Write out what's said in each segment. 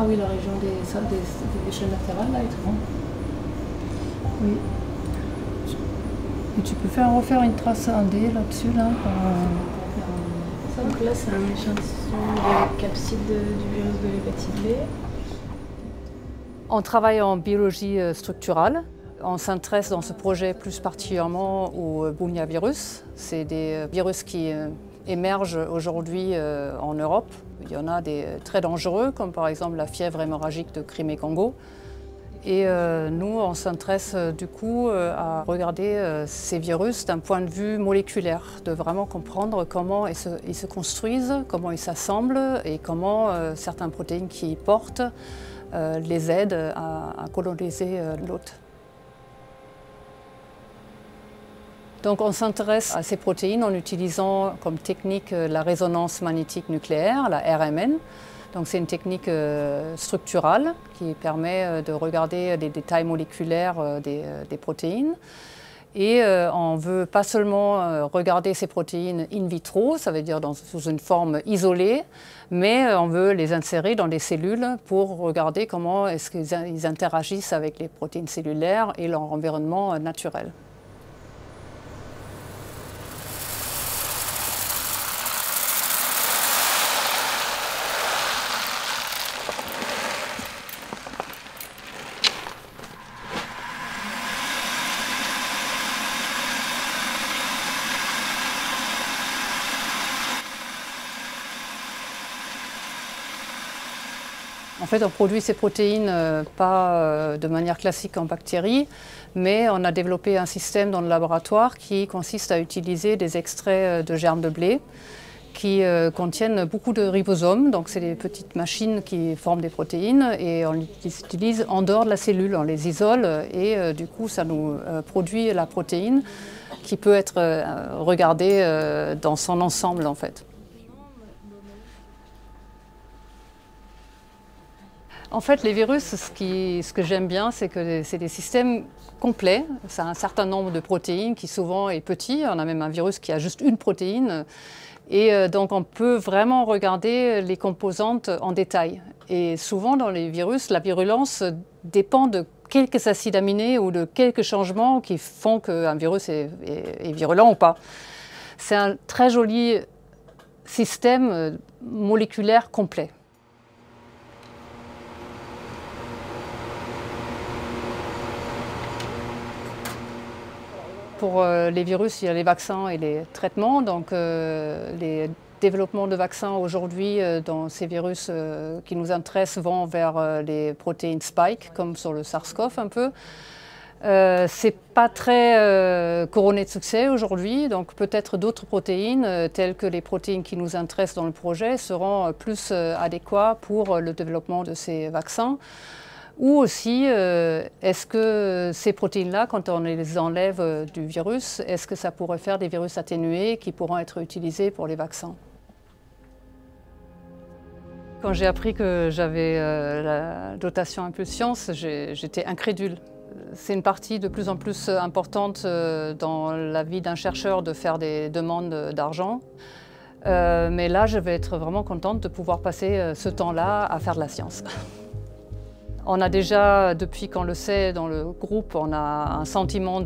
Ah oui, la région des chaînes latérales, là, est trop. Oui. Et tu peux refaire une trace 1D là-dessus, là. Donc là, c'est un échantillon de capside du virus de l'hépatite B. On travaille en biologie structurale. On s'intéresse dans ce projet plus particulièrement au bunyavirus. C'est des virus qui émergent aujourd'hui en Europe. Il y en a des très dangereux, comme par exemple la fièvre hémorragique de Crimée-Congo. Et nous, on s'intéresse du coup à regarder ces virus d'un point de vue moléculaire, de vraiment comprendre comment ils se construisent, comment ils s'assemblent et comment certaines protéines qu'ils portent les aident à coloniser l'hôte. Donc on s'intéresse à ces protéines en utilisant comme technique la résonance magnétique nucléaire, la RMN. Donc c'est une technique structurale qui permet de regarder les détails moléculaires des protéines. Et on ne veut pas seulement regarder ces protéines in vitro, ça veut dire sous une forme isolée, mais on veut les insérer dans des cellules pour regarder comment est-ce qu'ils interagissent avec les protéines cellulaires et leur environnement naturel. En fait, on produit ces protéines pas de manière classique en bactéries, mais on a développé un système dans le laboratoire qui consiste à utiliser des extraits de germes de blé qui contiennent beaucoup de ribosomes. Donc c'est des petites machines qui forment des protéines et on les utilise en dehors de la cellule, on les isole et du coup ça nous produit la protéine qui peut être regardée dans son ensemble en fait. En fait, les virus, ce que j'aime bien, c'est que c'est des systèmes complets. Ça a un certain nombre de protéines qui souvent est petit. On a même un virus qui a juste une protéine. Et donc on peut vraiment regarder les composantes en détail. Et souvent dans les virus, la virulence dépend de quelques acides aminés ou de quelques changements qui font qu'un virus est virulent ou pas. C'est un très joli système moléculaire complet. Pour les virus, il y a les vaccins et les traitements. Donc les développements de vaccins aujourd'hui dans ces virus qui nous intéressent vont vers les protéines spike, comme sur le SARS-CoV un peu. C'est pas très couronné de succès aujourd'hui, donc peut-être d'autres protéines, telles que les protéines qui nous intéressent dans le projet, seront plus adéquats pour le développement de ces vaccins. Ou aussi, est-ce que ces protéines-là, quand on les enlève du virus, est-ce que ça pourrait faire des virus atténués qui pourront être utilisés pour les vaccins? Quand j'ai appris que j'avais la dotation Impulsion, j'étais incrédule. C'est une partie de plus en plus importante dans la vie d'un chercheur de faire des demandes d'argent. Mais là, je vais être vraiment contente de pouvoir passer ce temps-là à faire de la science. On a déjà, depuis qu'on le sait dans le groupe, on a un sentiment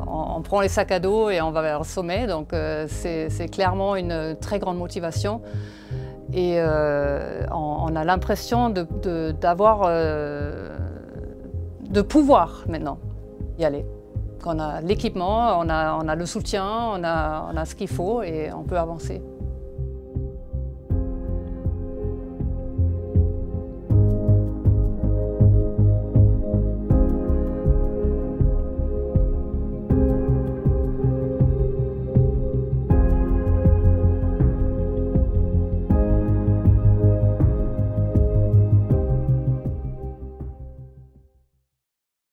on prend les sacs à dos et on va vers le sommet, donc c'est clairement une très grande motivation. Et on a l'impression de pouvoir maintenant y aller. On a l'équipement, on a le soutien, on a ce qu'il faut et on peut avancer.